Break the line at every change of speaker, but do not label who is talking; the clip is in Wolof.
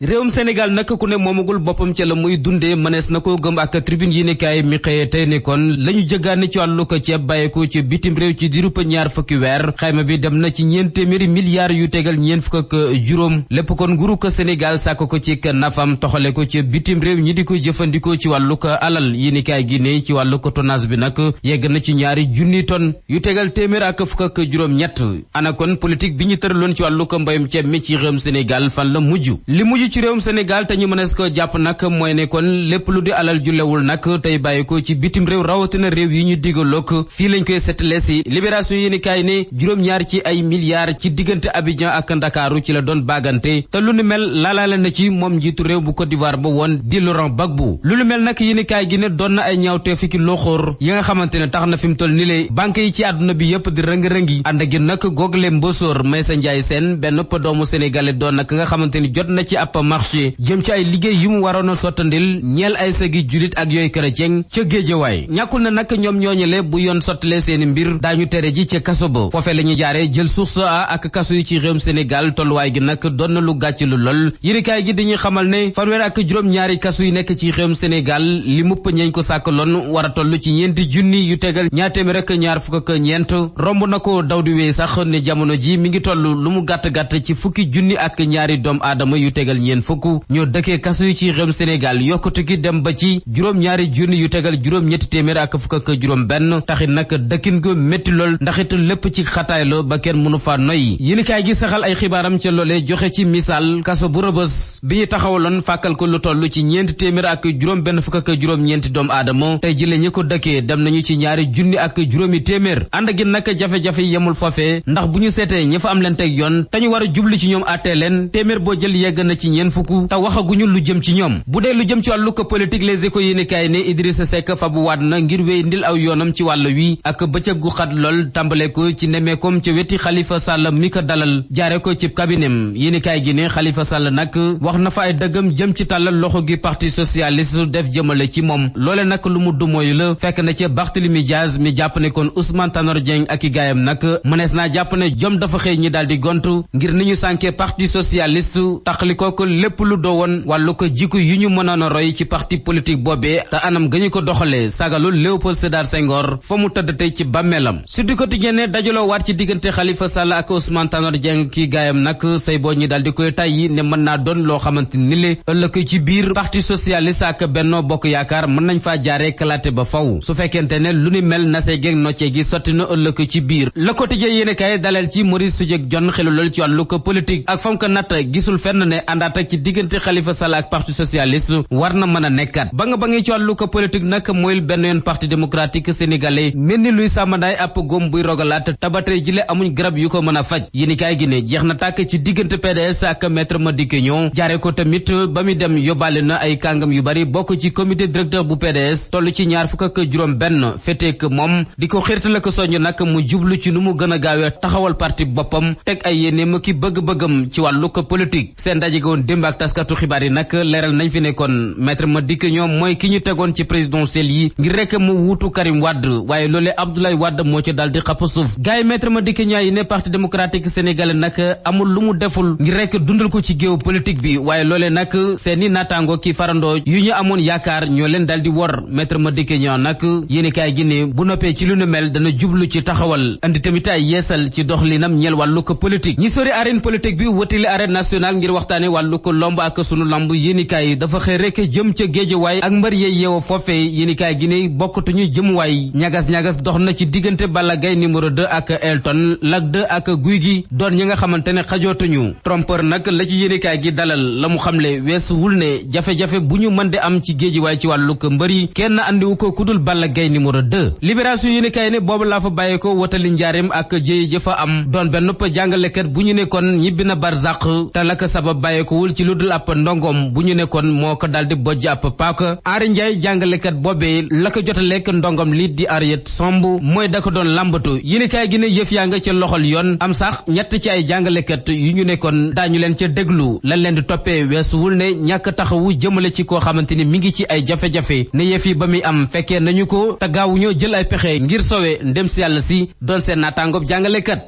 réewum Sénégal nag ku ne moomagul boppam ca la muy dundee mënees na ko gëm ak tribune yéenekaay mi xëye tey ne kon la ñu jëggaane ci wàllu ko ceeb bàyyeeko ci bitim réew ci diirub ñaar fukki weer xayma bi dem na ci 400 milliards yu tegal ñeent fukk ak juróom lépp kon nguuru ko Sénégal sàkk ko ci nafam toxale ko ci bitim réew ñi di ko jëfandikoo ci wàllu ko alal yéenekaay gi ne ci wàllu ko tonnage bi nag yegg na ci 2 junni tonnes yu tegal téeméer ak fukk ak juróom ñett ana kon politique bi ñu tëraloon ci wàllu ko mbayum ceeb mi ci réewum Sénégal fan la mujj ci réewum Sénégal te ñu mënees ko jàpp nag mooy ne kon lépp lu di alal julewul nag tey bàyyi ko ci bitim réew rawatina réew yi ñu digaloog fii lañ koy settale si libération yéenekaay ne juróom-ñaar ci ay milliards ci diggante Abidjan ak Ndakaaru ci la doon bagante te lu nu mel laalaale na ci moom njiitu réew bu Côte d'Ivoire ba woon di Laurent Gbagbo lu nu mel nag yéenekaay gi ne doon na ay ñaawtee fi ki loxoor yi nga xamante ne tax na fi mu toll ni le banque yi ci àdduna bi yépp di rëng-rëngi ànd gi nag google mbosóor Maysa Njaay Seen benn doomu sénégalais doon nag nga xamante ni jot na ci ab marché jëm ci ay liggéey yu mu waroon a sottandil ñeel ay sëgi julit ak yooyu chrétien ca Géejawaay ñàkkul na nag ñoom ñooñale bu yoon sottalee seeni mbir daañu tere ji ca kaso ba foofee la ñu jaaree jël source a ak kaso yi ci réewum Sénégal tolluwaay gi nag doon na lu gàcc lu lool yërikaay gi dañuy xamal ne fanweer ak juróom-ñaari kaso yi nekk ci réewum Sénégal li mupp ñeñ ko sàkkaloon war a toll ci 4 junni yu tegal ñaar fukk ak ñeent romb na ko daw di wéy sax ne jamono ji mi ngi toll lu mu gàtt-gàtt ci fukki junni ak ñaari doom aadama yu tegal ñeent fukk ñoo dëkkee kaso yi ci réewum Sénégal yokkute gi dem ba ci juróom-ñaari junni yu tegal juróom-ñetti téeméer ak fukk ak juróom benn taxit nag dëkkin go métti lool ndaxit lépp ci xataay la ba kenn mënu faa noyyi yéenekaay gi saxal ay xibaaram ca loolee joxe ci misaal kaso bu Rëbës bi ñu taxawaloon fàkkal ko lu toll ci 4 téeméer ak juróom benn fukk ak juróom-ñeenti doomu aadama tey jile ñi ko dëkkee dem nañu ci 2 junni ak juróomi téeméer ànd gi nag jafe-jafe yemul foofee ndax bu ñu seetee ñi fa am leen teg yoon te ñu war a jubli ci ñoom àttee leen téeméer boo jël yegg na ci 4 fukk te waxaguñu lu jëm ci ñoom bu dee lu jëm ci wàllu ko politique Les Échos yéenekaay ne Idrissa Seck fa bu waat na ngir wéy ndil aw yoonam ci wàll wi ak bëccëg gu xat lool tàmbale ko ci nemmeekom ca weti Khalifa Sall mi ko dalal jaare ko ci kabinem yéenekaay gi ne Khalifa Sall nag wax na fa ay dëggam jëm ci tàllal loxo gi parti socialiste def jëmale ci moom loole nag lu mu dumooyu la fekk na ca Barthélémy Diaz mi jàpp ne kon Ousmane Tanor Dieng ak i gaayam nag mënees naa jàpp ne jom dafa xëy ñi daal di gontu ngir ni ñu sànkee parti socialiste taxalikoo ko lépp lu doowoon wàllu ko jikko yu ñu mënoon a roy ci parti politique boobee te anam ga ñu ko doxalee sagalul Léopold Sédar Senghor fa mu tëdd tey ci bàmmeelam Sud Quotidien ne dajaloo waat ci diggante Khalifa Sall ak Ousmane Tanor Dieng kii gaayam nag say boo ñi daal di koy tàyyi ne mën naa doon loo xamante ni le ëllëg ci biir parti socialiste ak Benno Bokk Yaakaar mën nañ faa jaaree kalaate ba faw su fekkente ne lu ni mel nasee geeg noccee gi sotti na ëllëg ci biir Le Quotidien yéene kay dalal ci Maurice Soudieck Dione xelu lool ci wàllu ko politique ak fam ko natt gisul fenn ne àndaat ak ci diggante Khalifa Sall ak parti socialiste war na mën a nekkat ba nga ci wàllu ko politique nag mooy benn yoon parti démocratique sénégalais mel ni luy sàmmandaay ab góom buy rogalaat tabatee jile amuñ garab yu ko mën a faj yéenekaay gi ne jeex na tàkk ci diggante PDS ak Maître Madické Niang jaare ko tamit ba mu dem yóbbaale na ay kàngam yu bari bokk ci comité directeur bu PDS toll ci 25 féteek moom di ko xirtal ko soññ nag mu jublu ci nu mu gën a gaawee taxawal parti boppam teg ay yéeneem ki bëgg-bëggam ci wàllu ko politique seen daje ga woon démb ak taskatu xibaar yi nag leeral nañ fi nekkoon Maître Madické Niang mooy ki ñu tegoon ci présidentielle yi ngir rek mu wuutu Karim Wade waaye loolee Abdoulaye Wade moo ci daldi xapp suuf gars yi Maître Madické Niang yi ne parti démocratique sénégalais nag amul lu mu deful ngir rek dundal ko ci géew politique bi waaye loolee nag seeni naataango ki farandoo yu ñu amoon yaakaar ñoo leen daldi wor Maître Madické Niang nag yéenekaay gi ne bu noppee ci lu nu mel dana jublu ci taxawal andi tamit ay yeesal ci doxalinam ñeel wàllu ko politique ñi sori arène politique bi wëtali arène nationale ngir waxtaane wàllu ko lomb ak sunu lamb yéenekaay dafa xëy rek jëm ca Géejawaay ak mbër yee yeewa foofee yéenekaay gi ne bokkatuñu jëmuwaay ñagas-ñagas dox na ci diggante Balla Gaye numéro 2 ak Elton Lac 2 ak Guy gi doon ñi nga xamante ne xajootuñu trompeur nag la ci yéenekaay gi dalal la mu xamle weesuwul ne jafe-jafe bu ñu mën di am ci Géejawaay ci wàllu ko mbër yi kenn andiwu ko kudul Balla Gaye numéro 2 libération yéenekaay ne boobu laa fa bàyyee ko wotali njaareem ak jëye jëfa am doon benn jàngalekat bu ñu nekkoon ñibbi na barzaq te la ko sabab bàyyeekowul ci lu dul ab ndongom bu ñu nekkoon moo ko daldi bojj ab paaka Aari Njaay jàngalekat boobee la ko jota lekk ndongom li di Ariet Somb mooy da ko doon làmbatu yéenekaay gi ne yëf yaa nga ca loxol yoon am sax ñett ci ay jàngalekat yu ñu nekkoon daañu leen ca déglu lañ leen di toppee weesuwul ne ñàkk taxawu jëmale ci koo xamante ni mi ngi ci ay jafe-jafe ne yëf yi ba muy am fekkee nañu ko te gaawuñoo jël ay pexe ngir sowe ndem si yàlla si doon seen naataangob jàngalekat